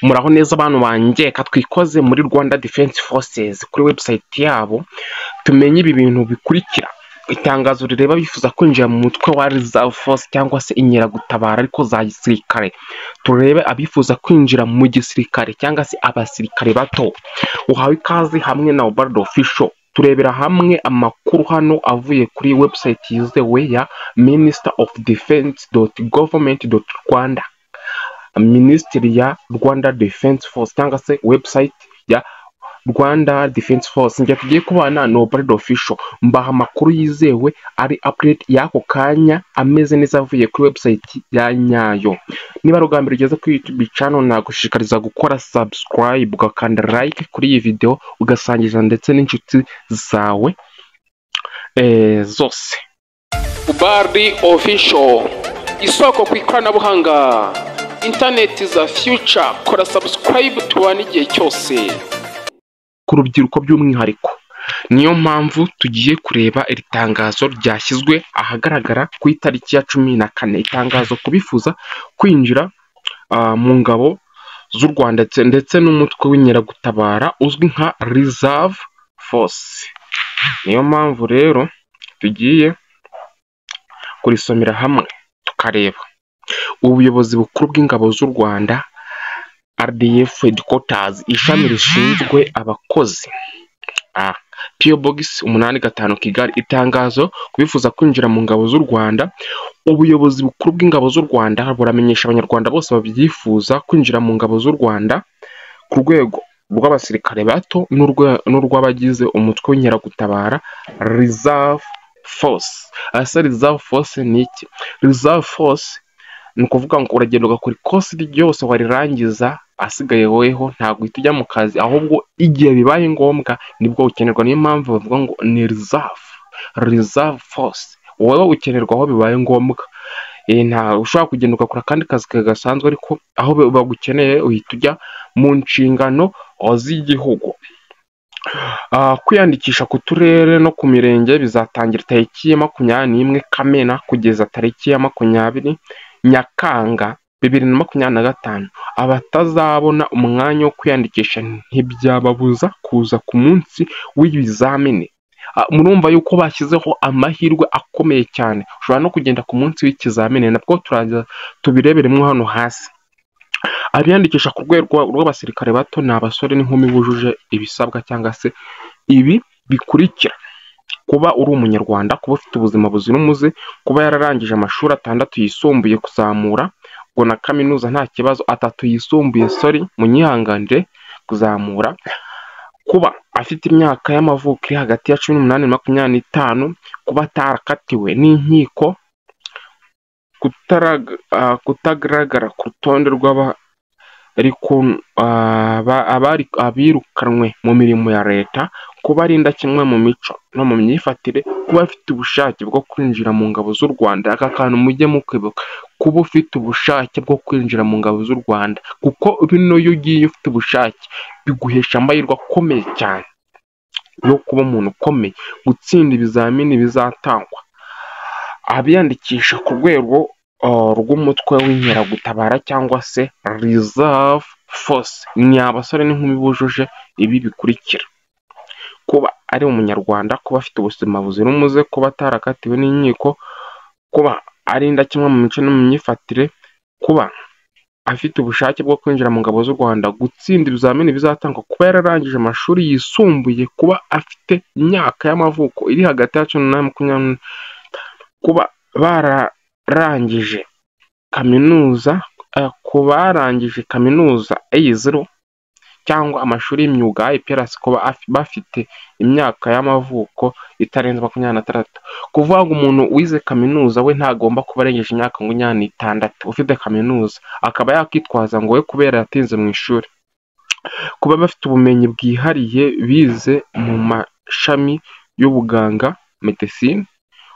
Muraho neza abantu banjye katwikoze muri Rwanda Defense Forces kuri website yabo tumenye ibi bintu bikurikira. Itangazo rireba bifuza kwinjira mu mutwe wa Reserve Force cyangwa se inkeragutabara ariko za gisirikare. Turebe abifuza kwinjira mu gisirikare cyangwa se abasirikare bato. Uhawe ikaze hamwe na Obardo Official. Turebera hamwe amakuru hano avuye kuri website yizewe ya minister-of-defense.government.rwanda. Ministry ya Rwanda Defense Force cyangwa se website ya Rwanda Defense Force. Njye tugiye kubana no Obardo Official, mbaha amakuru yizewe ari update yako kanya ameze neza avuye kuri website ya nyayo. Niba rugambira ugeze kuri YouTube channel nagushishikariza gukora subscribe ugakanda like kuri iyi video ugasangiza ndetse n'inshuti zawe zose. Obardo Official, isoko ku ikoranabuhanga, internet za future. Kora subscribe tubane igihe cyose. Ku rubyiruko by'umwihariko, niyo mpamvu tugiye kureba iri tangazo ryashyizwe ahagaragara ku itariki ya 14. Itangazo kubifuza kwinjira mu ngabo z'u Rwanda ndetse n'umutwe w'inkeragutabara uzwi nka Reserve Force. Niyo mpamvu rero tugiye kurisomera hamwe tukareba ubuyobozi bukuru bw'ingabo z'u Rwanda RDF Headquarters, ishami rishinzwe abakozi, PO Box 85 Kigali. Itangazo kubifuza kwinjira mu ngabo z'u Rwanda. Ubuyobozi bukuru bw'ingabo z'u Rwanda buramenyesha abanyarwanda bose babyifuza kwinjira mu ngabo z'u Rwanda ku rwego rw'abasirikare bato n'urw'abagize umutwe w'inkeragutabara Reserve Force. Asa Reserve Force ni iki? Reserve Force ni ukuvuga ngo uragenda ugakora ikosi ryose warirangiza, asigaye weho ntabwo uhita ujya mu kazi, ahubwo igihe bibaye ngombwa nibwo ukenerwa. Niyo mpamvu bavuga ngo ni Reserve Force. Wowe ukenerwa aho bibaye ngombwa. Nta ushobora kugenda ugakora kandi kazi gasanzwe, ariko aho bagukeneye uhita ujya mu nshingano z'igihugu. Kwiyandikisha ku turere no ku mirenge bizatangira tariki ya 21 Kamena kugeza tariki ya 20 Nyakanga 2025. Abatazabona umwanya wo kwiyandikisha ntibyababuza kuza ku munsi w'ibizamini. Murumva yuko bashyizeho amahirwe akomeye cyane. Ushobora no kugenda ku munsi w'ikizamini, nabwo turaza tubireberemo hano hasi. Abiyandikisha ku rwego rw'abasirikare bato ni abasore n'inkumi bujuje ibisabwa cyangwa se ibi bikurikira: kuba uri umunyarwanda, kuba ufite ubuzima buzira umuze, kuba yararangije amashuri 6 yisumbuye kuzamura, ngo na kaminuza nta kibazo, 3 yisumbuye munyihanganire kuzamura, kuba afite imyaka y'amavuko iri hagati ya 18 na 25, kuba atarakatiwe n'inkiko, kutagaragara ku rutonde abirukanwe mu mirimo ya leta, kuba ari indakemwa mu mico no mu myifatire, kuba afite ubushake bwo kwinjira mu ngabo z'u Rwanda. Aka kantu mujye mukwibuka, kuba ufite ubushake bwo kwinjira mu ngabo z'u Rwanda, kuko bino iyo ugiye ufite ubushake biguhesha amahirwe akomeye cyane yo kuba umuntu ukomeye, gutsinda ibizamini bizatangwa. Abiyandikisha ku rwego rw'umutwe w'inkeragutabara cyangwa se Reserve Force ni abasore n'inkumi bujuje ibi bikurikira: kuba ari umunyarwanda, kuba afite ubuzima buzira umuze, kuba atarakatiwe n'inkiko, kuba ari indakemwa mu mico no mu myifatire, kuba afite ubushake bwo kwinjira mu ngabo z'u Rwanda, gutsinda ibizamini bizatangwa, kuba yararangije amashuri yisumbuye, kuba afite imyaka y'amavuko iri hagati ya 18 na 25, kuba bararangije kaminuza, kubarangije kaminuza A0 cyangwa amashuri y'imyuga IPRS, kuba bafite imyaka y'amavuko itarenze 26. Kuvuga ngo umuntu wize kaminuza we ntagomba kuba arengeje imyaka 26 ufite kaminuza, akaba yakitwaza ngo we kubera yatinze mu ishuri. Kuba bafite ubumenyi bwihariye bize mu mashami y'ubuganga, medicine,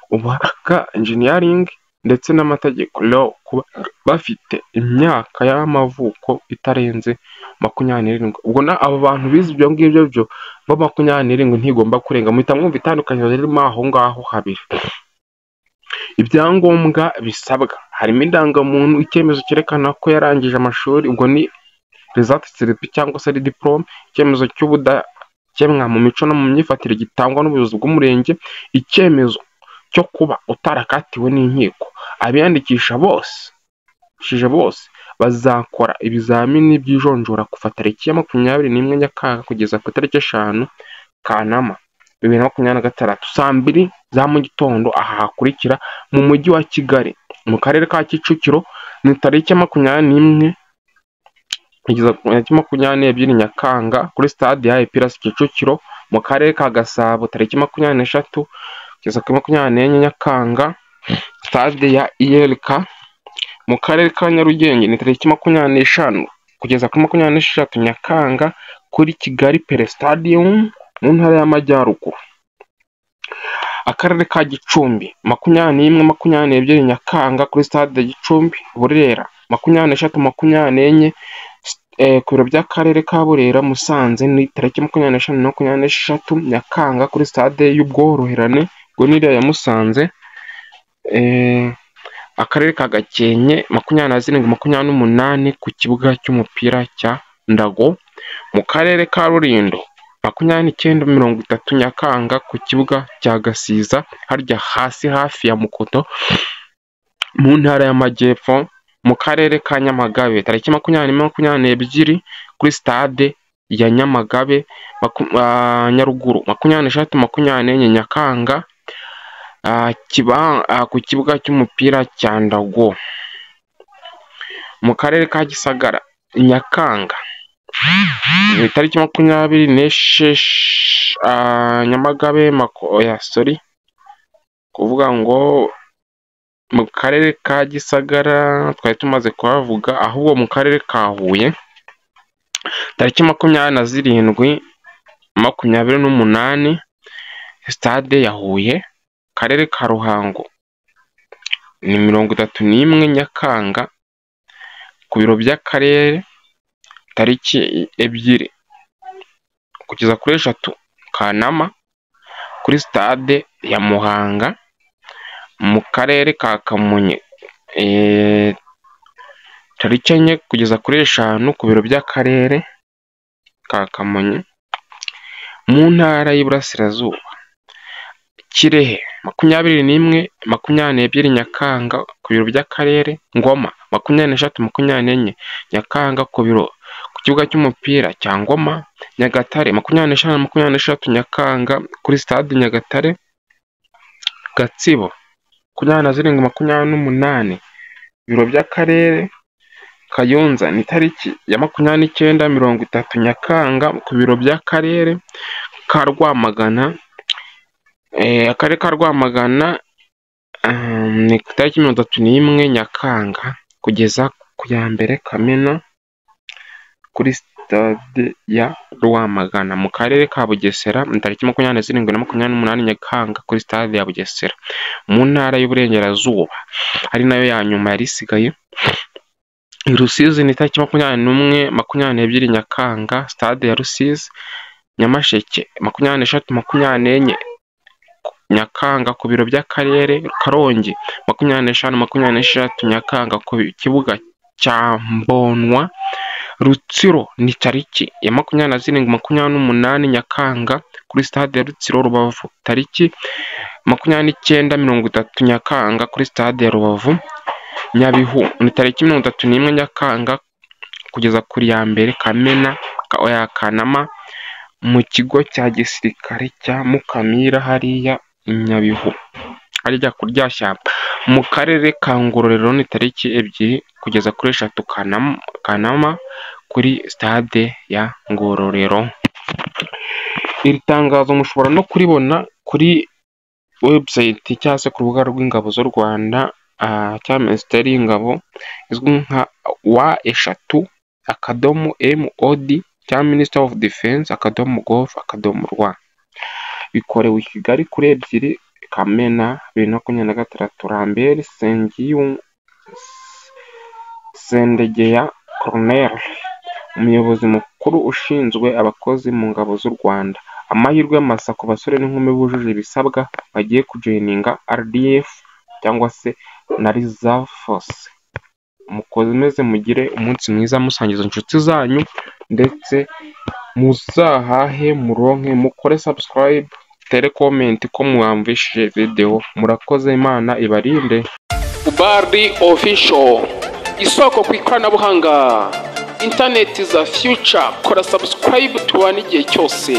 ubuhanga, engineering ndetse n'amategeko law, kuba bafite imyaka y'amavuko itarenze 27. Ubwo abo bantu bize ibyo ngibyo byo 27 ntigomba kurenga. Muhita mwumva itandukanye ririmo aho ngaho habiri. Ibyangombwa bisabwa harimo indangamuntu, icyemezo cyerekana ko yarangije amashuri, ubwo ni result slip cyangwa se diplome, icyemezo cy'ubudakemwa mu mico no mu myifatire gitangwa n'ubuyobozi bw'umurenge, icyemezo cyo kuba utarakatiwe n'inkiko. Abiyandikisha bose bazakora ibizamini by'ijonjora kuva tariki ya 21 Nyakanga kugeza ku itariki 5 Kanama 2026 saa 2 za mu gitondo. Aha hakurikira: mu mujyi wa Kigali, mu karere ka Kicukiro ni tariki ya 21 kugeza ku 22 Nyakanga kuri stade ya Epirasi Kicukiro. Mu karere ka Gasabo tariki 23 kugeza ku 24 Nyakanga stade ya ILK. Mu karere ka Nyarugenge ni tariki 25 kugeza ku 26 Nyakanga kuri Kigali Pele Stadium mu ntara y'Amajyaruguru. Akarere ka Gicumbi 21-22 Nyakanga kuri stade Gicumbi. Burera 23-24 ku biro by'akarere ka Burera. Musanze ni tariki 25-26 Nyakanga kuri stade y'Ubworoherane ngo n'iriya ya Musanze. Akarere ka Gakenke 27-28 ku kibuga cy'umupira cya Ndago. Mu karere ka Rulindo 29-30 Nyakanga ku kibuga cya Gasiza harya hasi hafi ya Mukoto mu ntara y'Amajyepfo. Mu karere ka Nyamagabe tariki 20-22 kuri stade ya Nyamagabe. Nyaruguru 26-24 Nyakanga ku kibuga cy'umupira cya Ndago. Mu karere ka Gisagara Nyakanga tariki 26 Nyamagabe kuvuga ngo mu karere ka Gisagara twari tumaze kuhavuga, ahubwo mu karere ka Huye tariki 27-28 stade ya Huye. Karere ka Ruhango ni 31 Nyakanga ku biro by'akarere tariki 2 kugeza kuri 3 Kanama kuri stade ya Muhanga. Mu karere ka Kamonyi tariki 4 kugeza kuri 5 ku biro by'akarere ka Kamonyi. Mu ntara y'Iburasirazuba Kirehe 21-22 Nyakanga ku biro by'akarere. Ngoma 23-24 Nyakanga ku kibuga cy'umupira cya Ngoma. Nyagatare 25-26 Nyakanga kuri stade Nyagatare. Gatsibo 27-28 biro by'akarere. Kayonza ni tariki ya 29-30 Nyakanga ku biro by'akarere ka Rwamagana. Akarere ka Rwamagana ni tariki 31 Nyakanga kugeza ku ya 1 Kamena kuri stade ya Rwamagana. Mu karere ka Bugesera ni tariki 27-28 Nyakanga kuri stade ya Bugesera. Mu ntara y'Uburengerazuba ari nayo ya nyuma yari isigaye, i Rusizi ni tariki 21-22 Nyakanga stade ya Rusizi. Nyamasheke 23-24 Nyakanga ku biro by'akarere. Karongi 25-26 Nyakanga ku kibuga cya Mbonwa. Rutsiro ni tariki ya 27-28 Nyakanga kuri stade ya Rutsiro. Rubavu tariki 29-30 Nyakanga kuri stade ya Rubavu. Nyabihu ni tariki 31 Nyakanga kugeza kuri ya 2 Kamena ya Kanama mu kigo cya gisirikare cya Mukamira hariya Nyabihu harya kurya shyamba. Mu karere ka Ngororero ni tariki 2 kugeza kuri 3 Kanama kuri stade ya Ngororero. Iri tangazo mushobora no kuribona kuri website cyangwa se ku rubuga rw'ingabo z'u Rwanda cya Minisiteri y'Ingabo izwi nka wa3.mod cya Minister of Defense .gov.rw. Bikorewe i Kigali kuri 2 Kamena 2023. Lambert Sendegeya Colonel, umuyobozi mukuru ushinzwe abakozi mu ngabo z'u Rwanda. Amahirwe masa ku basore n'inkumi bujuje ibisabwa bagiye kujoininga RDF cyangwa se na Reserve Force. mukomeze mugire umunsi mwiza musangiza inshuti zanyu, ndetse muzahahe muronke, mukore subscribe, tere comment ko mwamvishije video. Murakoze, Imana ibarinde. Ubardi Official, isoko ku ikoranabuhanga, interneti za Future. Kora subscribe tubane igihe cyose.